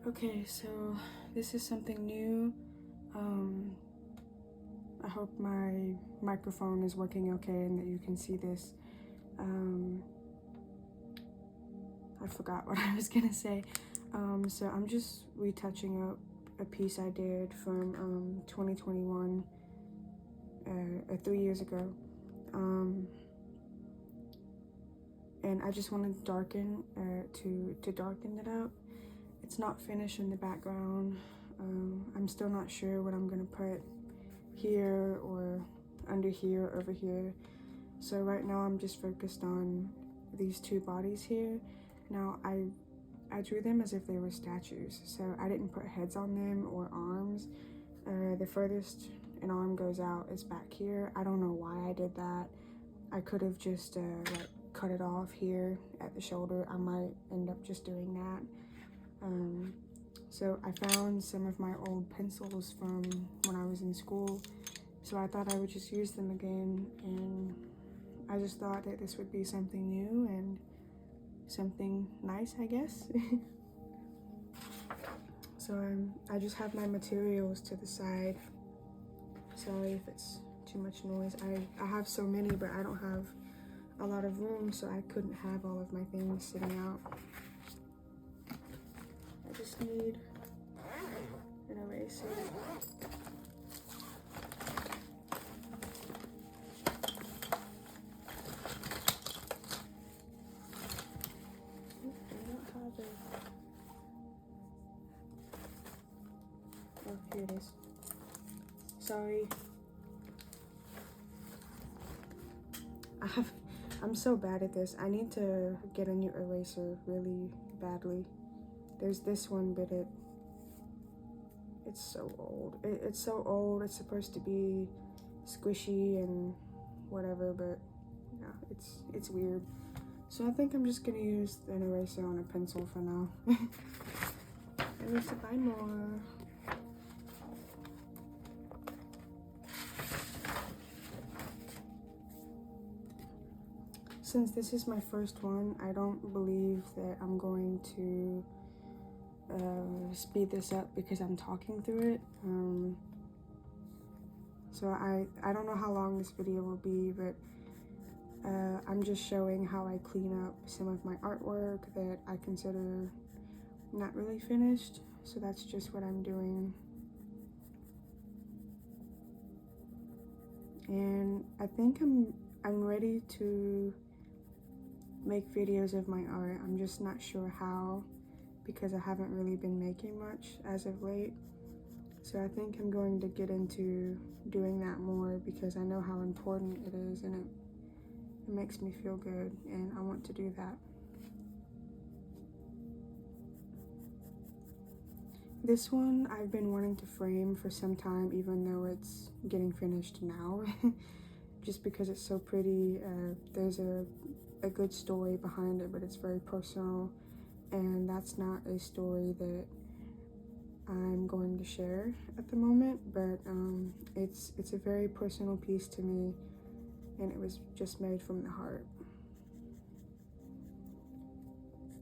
Okay, so this is something new. I hope my microphone is working okay and that you can see this. I forgot what I was gonna say. So I'm just retouching up a piece I did from 2021, 3 years ago. And I just want to darken to darken it out. It's not finished in the background. I'm still not sure what I'm gonna put here or under here, over here. So right now I'm just focused on these two bodies here. Now I drew them as if they were statues, so I didn't put heads on them or arms. The furthest an arm goes out is back here. I don't know why I did that. I could have just like cut it off here at the shoulder. I might end up just doing that. So I found some of my old pencils from when I was in school, so I thought I would just use them again, and I just thought that this would be something new and something nice, I guess. So I just have my materials to the side. Sorry if it's too much noise. I have so many, but I don't have a lot of room, so I couldn't have all of my things sitting out. I just need an eraser. I don't have it. Oh, here it is. Sorry. I'm so bad at this. I need to get a new eraser really badly. There's this one, but it's so old. It's so old. It's supposed to be squishy and whatever, but yeah, it's weird. So I think I'm just gonna use an eraser on a pencil for now. I need to buy more. Since this is my first one, I don't believe that I'm going to speed this up because I'm talking through it. So I don't know how long this video will be, but I'm just showing how I clean up some of my artwork that I consider not really finished. So that's just what I'm doing. And I think I'm ready to make videos of my art. I'm just not sure how, because I haven't really been making much as of late. So I think I'm going to get into doing that more because I know how important it is, and it makes me feel good, and I want to do that. This one I've been wanting to frame for some time, even though it's getting finished now. Just because it's so pretty. There's a good story behind it, but it's very personal, and that's not a story that I'm going to share at the moment, but it's a very personal piece to me, and it was just made from the heart.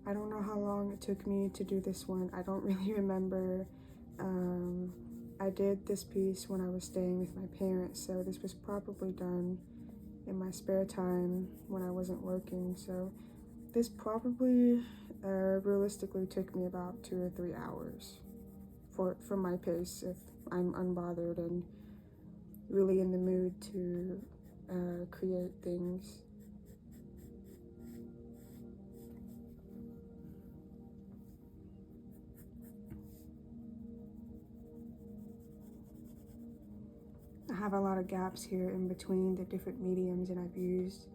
I don't know how long it took me to do this one. I don't really remember. I did this piece when I was staying with my parents, so this was probably done in my spare time when I wasn't working. So this probably realistically took me about 2 or 3 hours for my pace, if I'm unbothered and really in the mood to create things. I have a lot of gaps here in between the different mediums that I've used.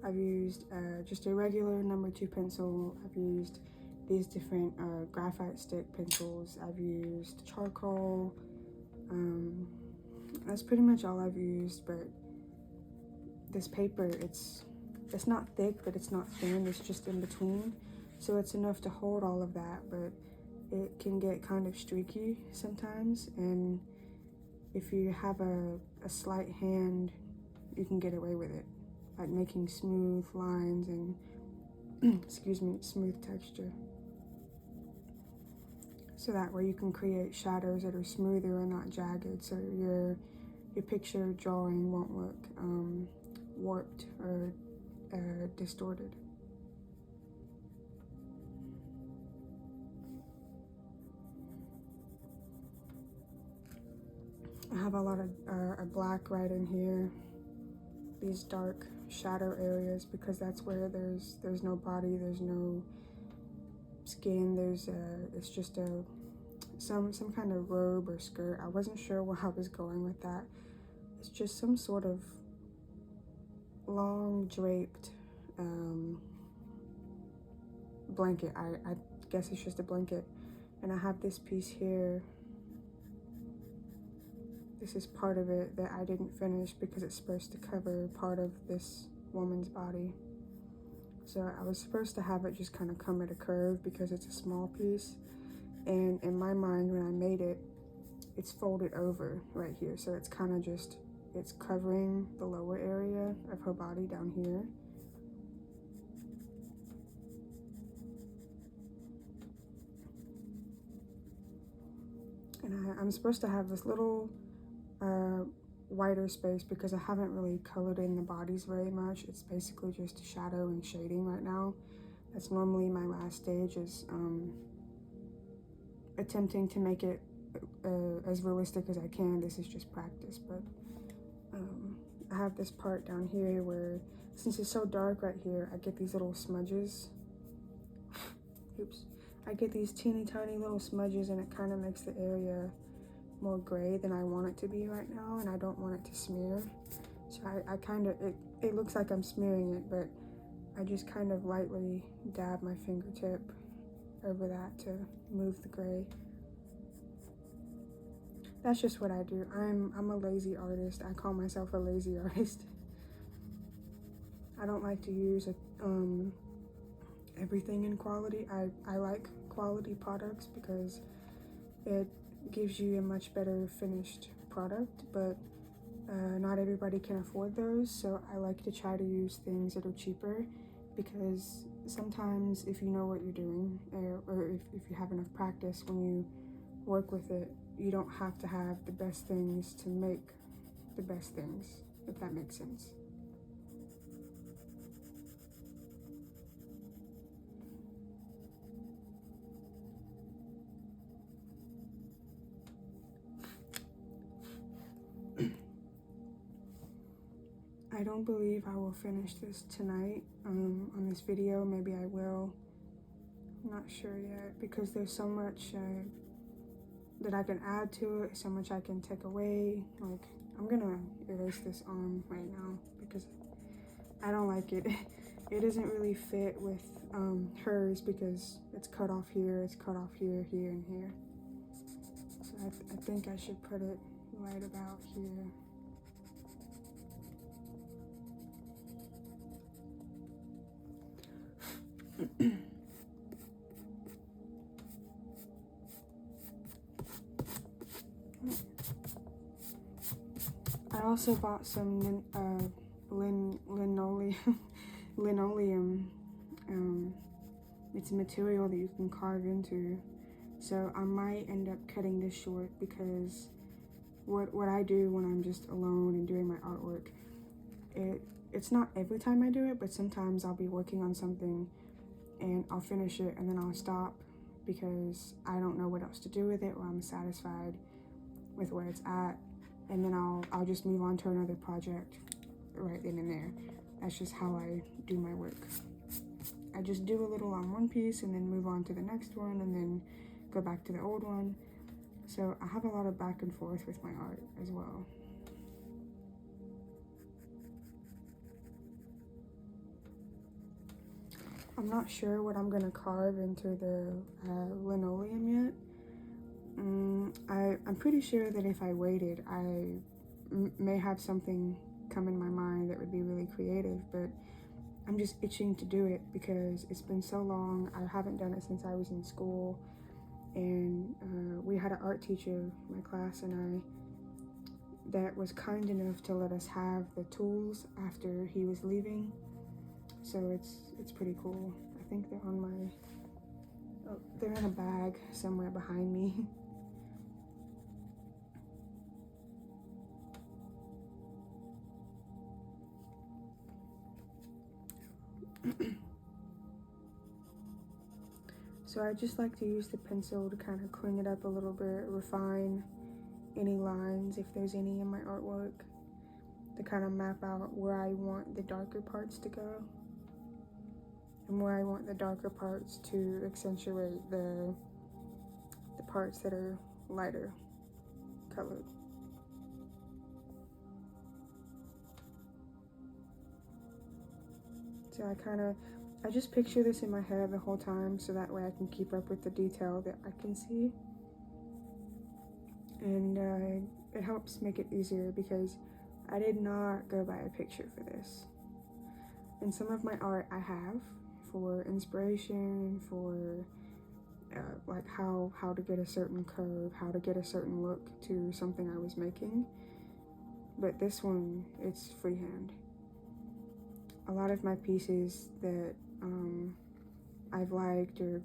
I've used just a regular number 2 pencil. I've used these different graphite stick pencils. I've used charcoal. That's pretty much all I've used, but this paper, it's not thick, but it's not thin. It's just in between. So it's enough to hold all of that, but it can get kind of streaky sometimes, and if you have a slight hand, you can get away with it, like making smooth lines and excuse me, smooth texture. so that way you can create shadows that are smoother and not jagged, so your picture drawing won't look warped or distorted. I have a lot of black right in here, these dark shadow areas, because that's where there's no body, there's no skin, it's just some kind of robe or skirt. I wasn't sure where I was going with that. It's just some sort of long draped blanket. I guess it's just a blanket. And I have this piece here. This is part of it that I didn't finish because it's supposed to cover part of this woman's body. So I was supposed to have it just kind of come at a curve because it's a small piece. And in my mind, when I made it, it's folded over right here. So it's kind of just, it's covering the lower area of her body down here. And I'm supposed to have this little wider space because I haven't really colored in the bodies very much. It's basically just shadow and shading right now. That's normally my last stage, is attempting to make it as realistic as I can. This is just practice, but I have this part down here where, since it's so dark right here, I get these little smudges. Oops. I get these teeny tiny little smudges, and it kind of makes the area more gray than I want it to be right now, and I don't want it to smear. So I kind of, it looks like I'm smearing it, but I just kind of lightly dab my fingertip over that to move the gray. That's just what I do. I'm a lazy artist. I call myself a lazy artist. I don't like to use everything in quality. I like quality products because it gives you a much better finished product, but not everybody can afford those, so I like to try to use things that are cheaper, because sometimes if you know what you're doing, or if you have enough practice when you work with it, you don't have to have the best things to make the best things, if that makes sense. I don't believe I will finish this tonight on this video. Maybe I will. I'm not sure yet, because there's so much that I can add to it, so much I can take away. Like, I'm gonna erase this arm right now because I don't like it. It doesn't really fit with hers because it's cut off here, it's cut off here, here, and here. So I think I should put it right about here. I also bought some linoleum. It's a material that you can carve into. So I might end up cutting this short, because what I do when I'm just alone and doing my artwork, it's not every time I do it, but sometimes I'll be working on something and I'll finish it and then I'll stop because I don't know what else to do with it, or I'm satisfied with where it's at, and then I'll just move on to another project right then and there. That's just how I do my work. I just do a little on one piece and then move on to the next one and then go back to the old one. So I have a lot of back and forth with my art as well. I'm not sure what I'm gonna carve into the linoleum yet. I'm pretty sure that if I waited, I may have something come in my mind that would be really creative, but I'm just itching to do it because it's been so long. I haven't done it since I was in school, and we had an art teacher, my class and I, that was kind enough to let us have the tools after he was leaving. So it's pretty cool. I think they're on my Oh, they're in a bag somewhere behind me. So I just like to use the pencil to kind of clean it up a little bit, refine any lines if there's any in my artwork, to kind of map out where I want the darker parts to go and where I want the darker parts to accentuate the parts that are lighter colored. So I just picture this in my head the whole time so that way I can keep up with the detail that I can see. And it helps make it easier because I did not go by a picture for this. In some of my art I have for inspiration, for like how to get a certain curve, how to get a certain look to something I was making. But this one, it's freehand. A lot of my pieces that I've liked, or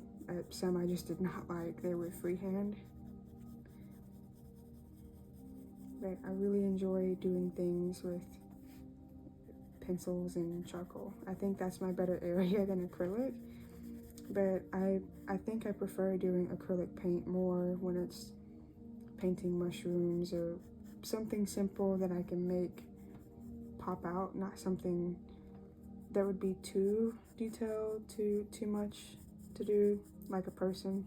some I just did not like, they were freehand. But I really enjoy doing things with pencils and charcoal. I think that's my better area than acrylic. But I think I prefer doing acrylic paint more when it's painting mushrooms or something simple that I can make pop out, not something that would be too detailed, too much to do, like a person.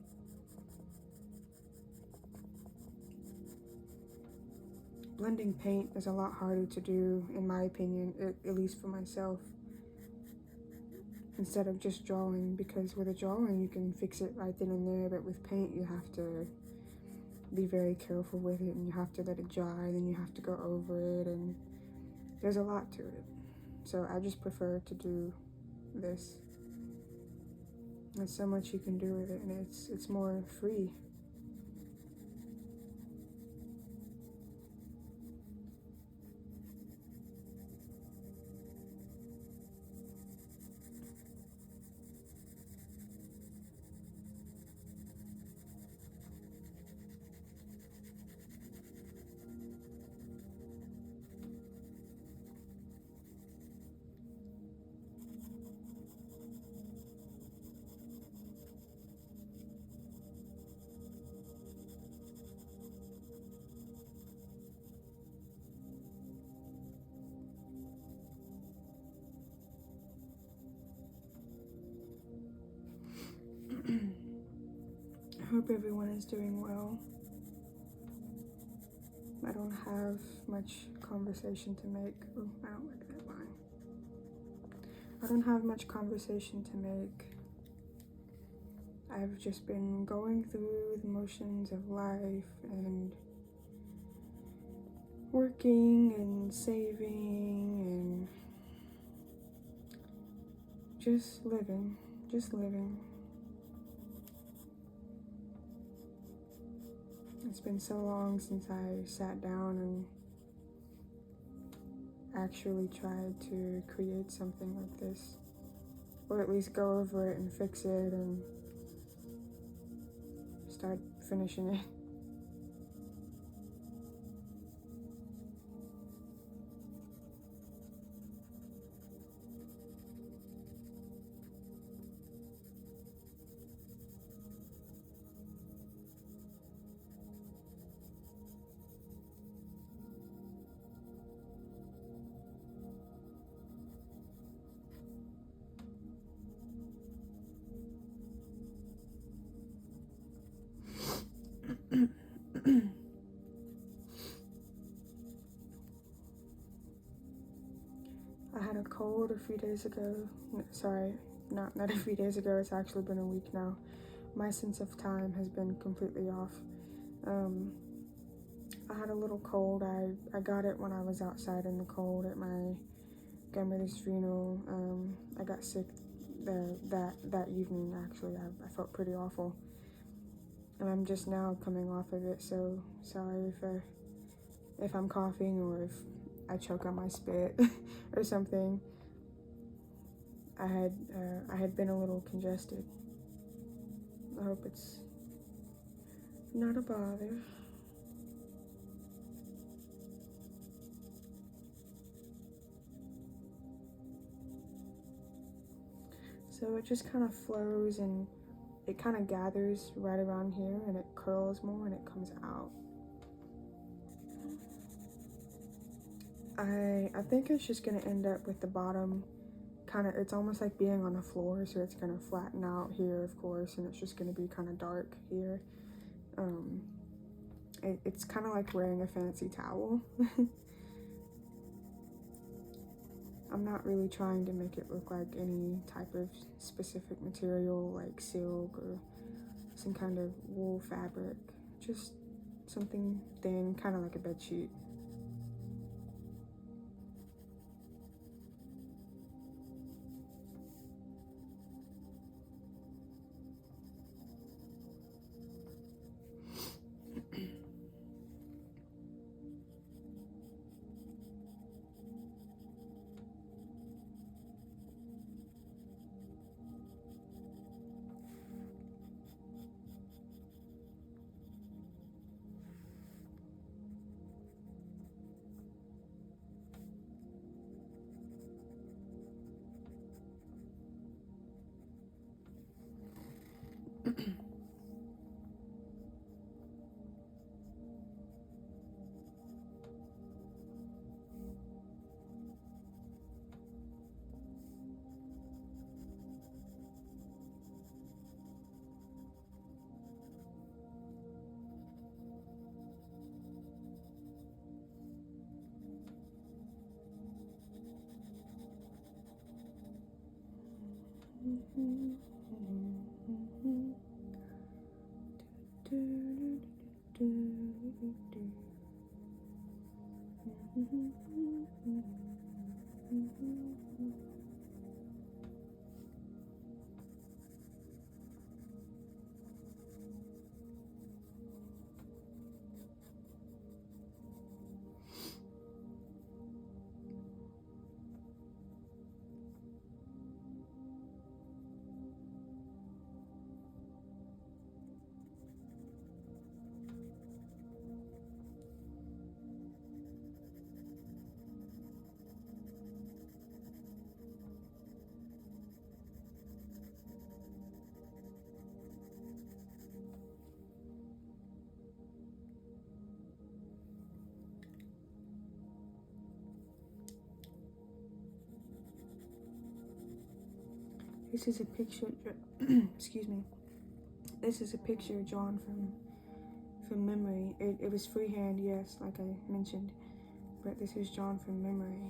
Blending paint is a lot harder to do, in my opinion, at least for myself, instead of just drawing, because with a drawing you can fix it right then and there, but with paint you have to be very careful with it, and you have to let it dry, then you have to go over it, and there's a lot to it. So I just prefer to do this. There's so much you can do with it, and it's more free. I hope everyone is doing well. I don't have much conversation to make. Oh, I don't like that line. I don't have much conversation to make. I've just been going through the motions of life and working and saving and just living. It's been so long since I sat down and actually tried to create something like this, or at least go over it and fix it and start finishing it. I had a cold a few days ago. Sorry, not a few days ago. It's actually been a week now. My sense of time has been completely off. I had a little cold. I got it when I was outside in the cold at my grandmother's funeral. I got sick that evening, actually. I felt pretty awful. And I'm just now coming off of it, so sorry if I'm coughing or if I choke on my spit or something. I had been a little congested. I hope it's not a bother. So it just kind of flows and it kind of gathers right around here and it curls more and it comes out. I think it's just gonna end up with the bottom kind of, it's almost like being on the floor, so it's gonna flatten out here, of course, and it's just gonna be kind of dark here. It's kind of like wearing a fancy towel. I'm not really trying to make it look like any type of specific material like silk or some kind of wool fabric, just something thin, kind of like a bed sheet. This is a picture, excuse me. This is a picture drawn from memory. It was freehand, yes, like I mentioned, but this is drawn from memory.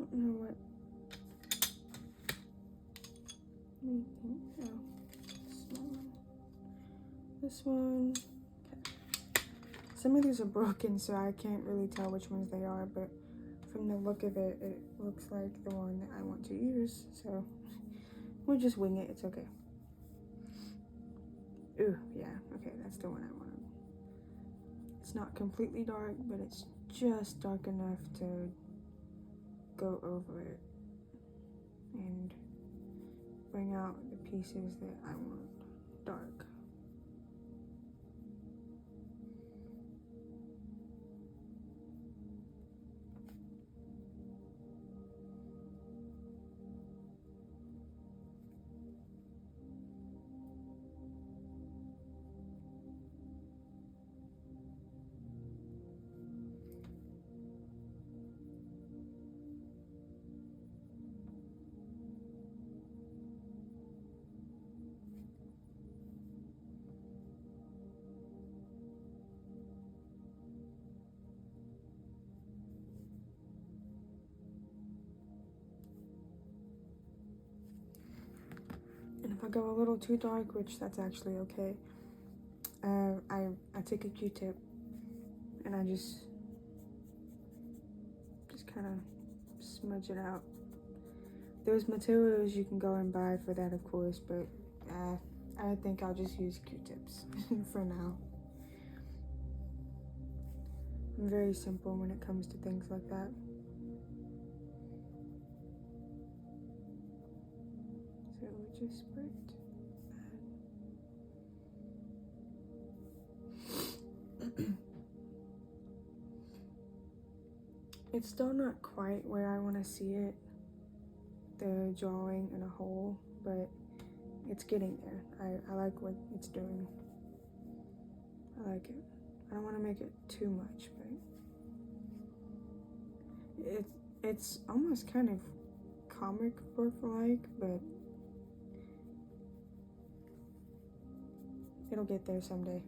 I don't know what. Let me think. Oh, small one. This one. Okay. Some of these are broken, so I can't really tell which ones they are, but from the look of it, it looks like the one that I want to use. So we'll just wing it. It's okay. Ooh, yeah, okay, that's the one I wanted. It's not completely dark, but it's just dark enough to go over it and bring out the pieces that I want dark. And if I go a little too dark, which that's actually okay, I take a Q-tip and I just kind of smudge it out. There's materials you can go and buy for that, of course, but I think I'll just use Q-tips for now. I'm very simple when it comes to things like that. So we just spray it. It's still not quite where I want to see it, the drawing in a whole, but it's getting there. I like what it's doing. I like it. I don't want to make it too much, but it's almost kind of comic book-like, but it'll get there someday.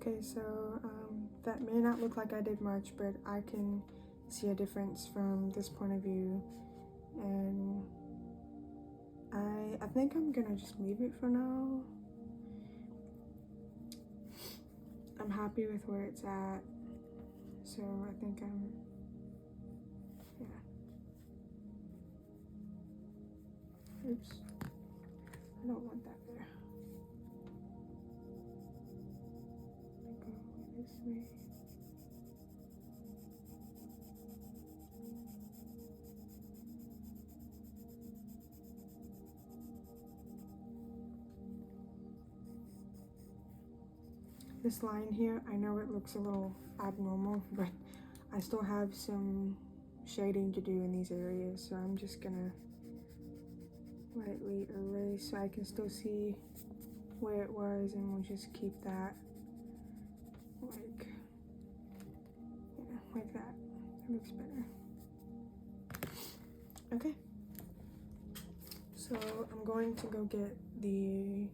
Okay, so that may not look like I did much, but I can see a difference from this point of view, and I think I'm gonna just leave it for now. I'm happy with where it's at, so I think yeah. Oops, I don't want that there. Go this way. This line here, I know it looks a little abnormal, but I still have some shading to do in these areas, so I'm just gonna lightly erase so I can still see where it was, and we'll just keep that like, yeah, like that. That looks better. Okay, so I'm going to go get the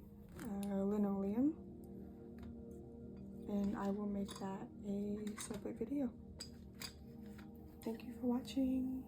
linoleum, and I will make that a separate video. Thank you for watching.